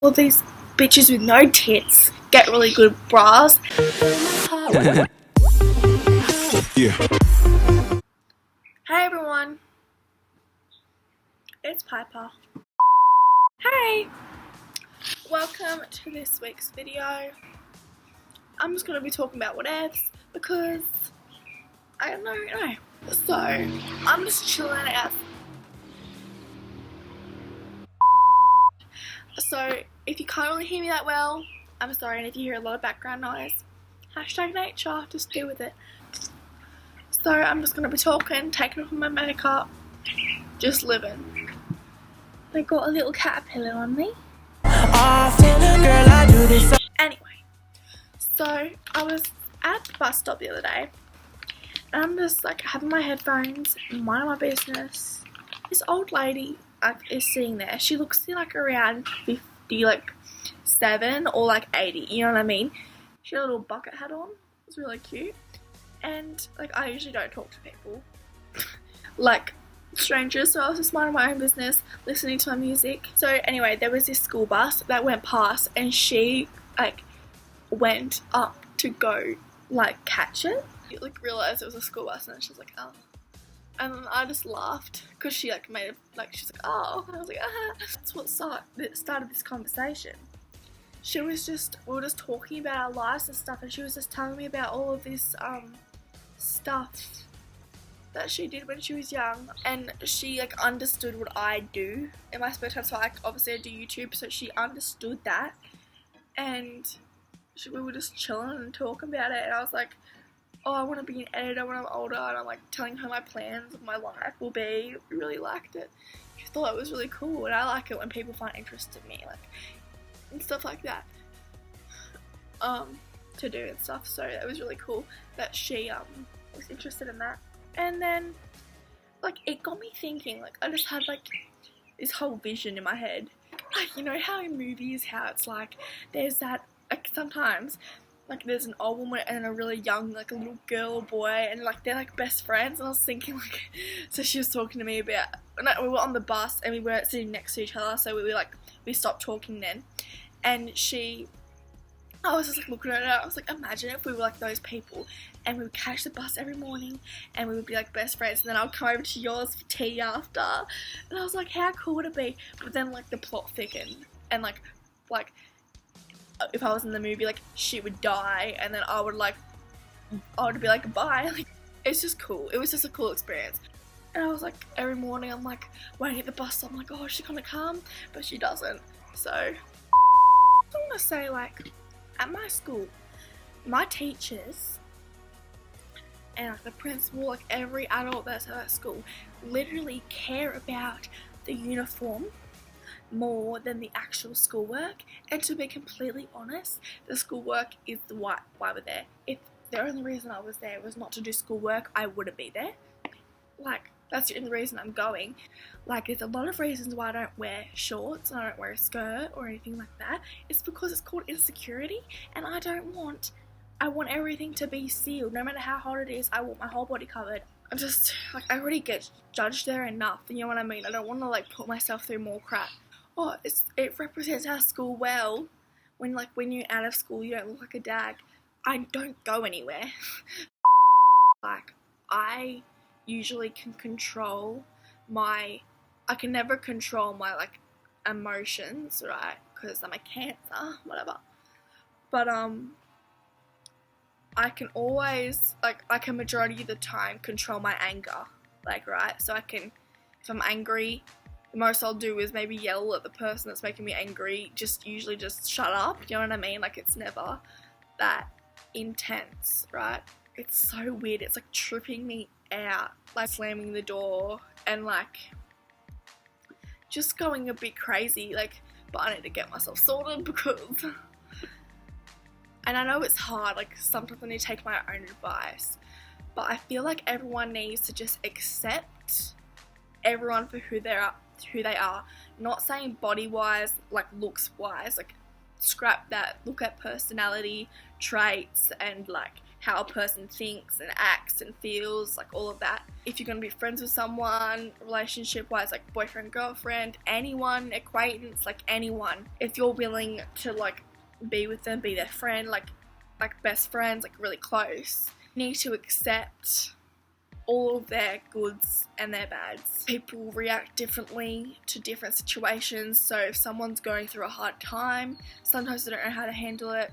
All these bitches with no tits get really good bras. Yeah. Hey everyone, it's Piper. Hey, welcome to this week's video. I'm just going to be talking about whatevs because I don't know. So, I'm just chilling out. So, if you can't really hear me that well, I'm sorry, and if you hear a lot of background noise, #nature, just deal with it. So, I'm just going to be talking, taking off my makeup, just living. I got a little caterpillar on me. Anyway, so I was at the bus stop the other day, and I'm just like having my headphones, minding my business. This old lady is sitting there. She looks like around 50, like 7 or like 80. You know what I mean? She had a little bucket hat on. It was really cute. And like I usually don't talk to people, like strangers. So I was just minding my own business, listening to my music. So anyway, there was this school bus that went past, and she like went up to go like catch it. You like realized it was a school bus, and she was like, oh. And then I just laughed because she like made it like she's like, oh. And I was like, ah. That's what started this conversation. We were just talking about our lives and stuff, and she was just telling me about all of this stuff that she did when she was young, and she like understood what I do in my spare time. So like obviously I do YouTube, so she understood that, and we were just chilling and talking about it, and I was like, oh, I want to be an editor when I'm older, and I'm like telling her my plans of my life will be. We really liked it. She thought it was really cool, and I like it when people find interest in me, like, and stuff like that, to do and stuff. So it was really cool that she was interested in that. And then like it got me thinking, like I just had like this whole vision in my head, like, you know how in movies how it's like there's that like sometimes like there's an old woman and a really young like a little girl or boy, and like they're like best friends. And I was thinking like, so she was talking to me about, like, we were on the bus and we weren't sitting next to each other, so we stopped talking then, and I was just like looking at her. I was like, imagine if we were like those people and we would catch the bus every morning and we would be like best friends, and then I would come over to yours for tea after. And I was like, how cool would it be? But then like the plot thickened, and like if I was in the movie, like she would die and then I would be like bye. Like, it's just cool. It was just a cool experience. And I was like, every morning I'm like waiting at the bus stop, I'm like, oh, is she gonna come? But she doesn't. So I want to say, like, at my school, my teachers and like the principal, like every adult that's at that school literally care about the uniform more than the actual schoolwork. And to be completely honest, the schoolwork is why we're there. If the only reason I was there was not to do schoolwork, I wouldn't be there. Like, that's the only reason I'm going. Like, there's a lot of reasons why I don't wear shorts and I don't wear a skirt or anything like that. It's because it's called insecurity, and I want everything to be sealed. No matter how hot it is, I want my whole body covered. I'm just, like, I already get judged there enough, you know what I mean? I don't want to, like, put myself through more crap. Oh, it represents our school well. When you're out of school, you don't look like a dag. I don't go anywhere. Like, I usually can I can never control my, like, emotions, right? Because I'm a Cancer, whatever. But, I can always, like a majority of the time, control my anger. Like, right? So if I'm angry, the most I'll do is maybe yell at the person that's making me angry. Usually just shut up, you know what I mean? Like, it's never that intense, right? It's so weird. It's like tripping me out, like slamming the door and like just going a bit crazy, like, but I need to get myself sorted because, and I know it's hard, like sometimes I need to take my own advice, but I feel like everyone needs to just accept everyone for who they are. Not saying body wise, like looks wise, like scrap that, look at personality traits and like how a person thinks and acts and feels, like all of that. If you're going to be friends with someone, relationship wise, like boyfriend, girlfriend, anyone, acquaintance, like anyone, if you're willing to like be with them, be their friend, like best friends, like really close, you need to accept all of their goods and their bads. People react differently to different situations, so if someone's going through a hard time, sometimes they don't know how to handle it,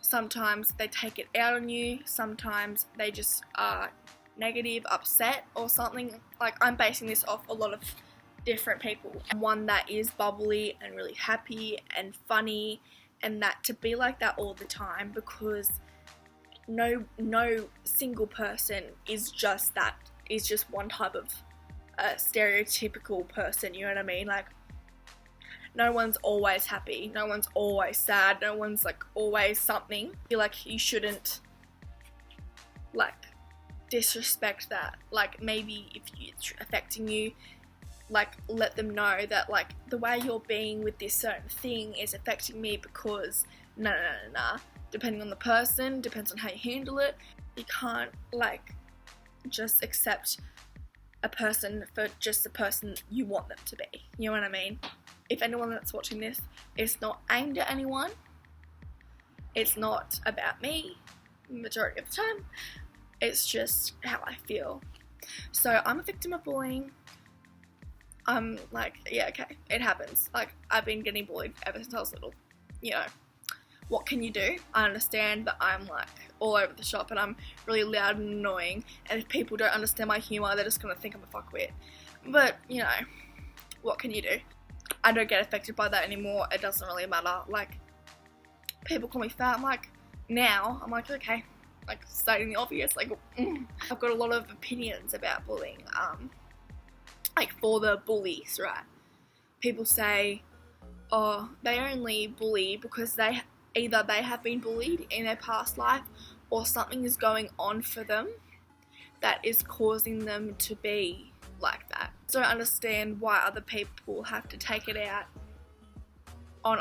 sometimes they take it out on you, sometimes they just are negative, upset or something. Like, I'm basing this off a lot of different people. One that is bubbly and really happy and funny, and that to be like that all the time, because no single person is just that, is just one type of stereotypical person, you know what I mean? Like, no one's always happy, no one's always sad, no one's like always something. I feel like you shouldn't like disrespect that. Like, maybe if it's affecting you, like let them know that like the way you're being with this certain thing is affecting me, because no, depending on the person, depends on how you handle it. You can't like just accept a person for just the person you want them to be, you know what I mean? If anyone that's watching this, it's not aimed at anyone, it's not about me majority of the time, it's just how I feel. So I'm a victim of bullying. I'm like, yeah, okay, it happens. Like, I've been getting bullied ever since I was little, you know. What can you do? I understand that I'm like all over the shop and I'm really loud and annoying, and if people don't understand my humour, they're just gonna think I'm a fuckwit. But, you know, what can you do? I don't get affected by that anymore. It doesn't really matter. Like, people call me fat, I'm like, now, I'm like, okay, like stating the obvious, like, I've got a lot of opinions about bullying. Like, for the bullies, right? People say, oh, they only bully because either they have been bullied in their past life, or something is going on for them that is causing them to be like that. So I don't understand why other people have to take it out on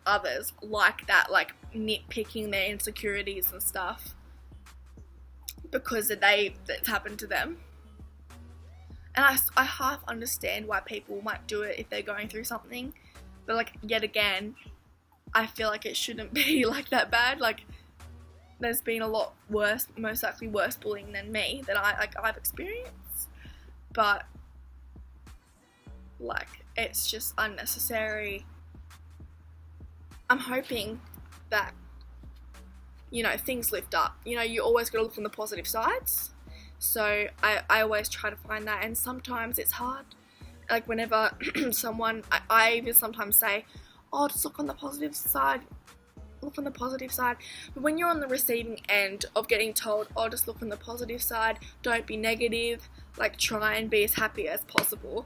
others like that, like nitpicking their insecurities and stuff because that's happened to them. And I half understand why people might do it if they're going through something, but like, yet again, I feel like it shouldn't be like that bad. Like, there's been a lot worse, most likely worse bullying than me that I've experienced, but like, it's just unnecessary. I'm hoping that, you know, things lift up. You know, you always gotta look on the positive sides. So I always try to find that, and sometimes it's hard. Like, whenever I even sometimes say, oh, just look on the positive side, look on the positive side. But when you're on the receiving end of getting told, oh, just look on the positive side, don't be negative, like, try and be as happy as possible.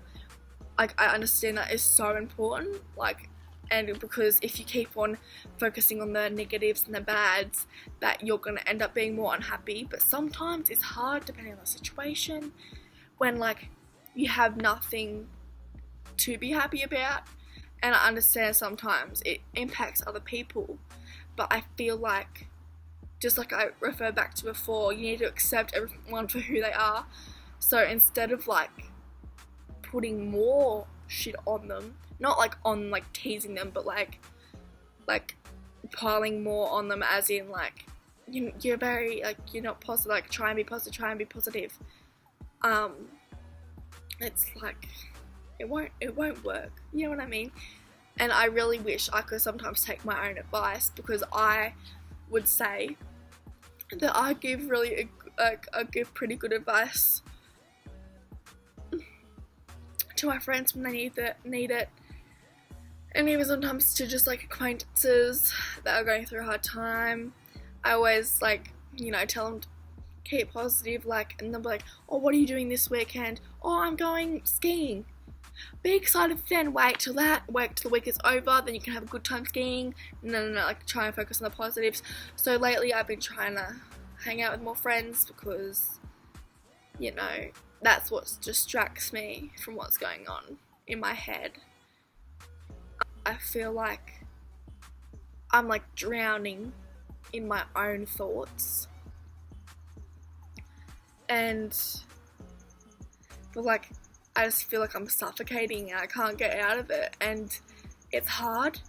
Like, I understand that is so important, like, and because if you keep on focusing on the negatives and the bads, that you're going to end up being more unhappy. But sometimes it's hard depending on the situation, when like you have nothing to be happy about. And I understand sometimes it impacts other people, but I feel like, just like I referred back to before, you need to accept everyone for who they are. So instead of like putting more shit on them, not like on like teasing them, but like piling more on them, as in like, you're very like, you're not positive, like try and be positive. It's like, it won't work, you know what I mean? And I really wish I could sometimes take my own advice, because I would say that I give I give pretty good advice to my friends when they need it, and even sometimes to just like acquaintances that are going through a hard time. I always like, you know, tell them to keep positive, like, and they'll be like, oh, what are you doing this weekend? Oh, I'm going skiing. Be excited then, wait till the week is over, then you can have a good time skiing. No, like, try and focus on the positives. So lately I've been trying to hang out with more friends, because, you know, that's what distracts me from what's going on in my head. I feel like I'm like drowning in my own thoughts, but like I just feel like I'm suffocating and I can't get out of it, and it's hard,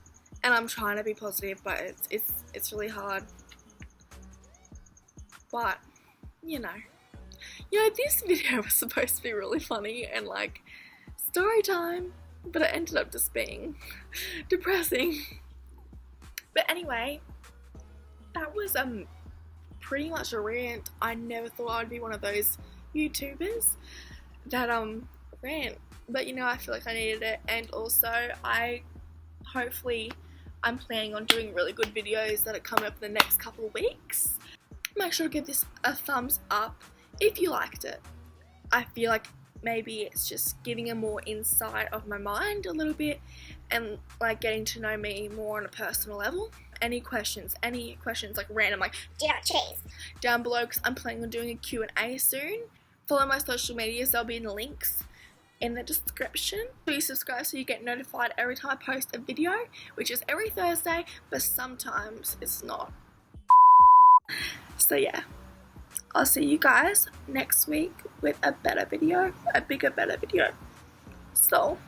and I'm trying to be positive, but it's really hard. But you know, this video was supposed to be really funny and like story time, but it ended up just being depressing. But anyway, that was pretty much a rant. I never thought I'd be one of those YouTubers that rant, but I feel like I needed it, and also I'm planning on doing really good videos that are coming up in the next couple of weeks. Make sure to give this a thumbs up if you liked it. I feel like maybe it's just giving a more insight of my mind a little bit, and like getting to know me more on a personal level. Any questions like random, like do you like cheese? Down below, because I'm planning on doing a Q&A soon. Follow my social medias, they'll be in the links in the description. Please subscribe so you get notified every time I post a video, which is every Thursday, but sometimes it's not. So yeah, I'll see you guys next week with a better video, a bigger, better video. So,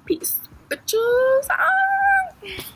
peace, bitches. Ah!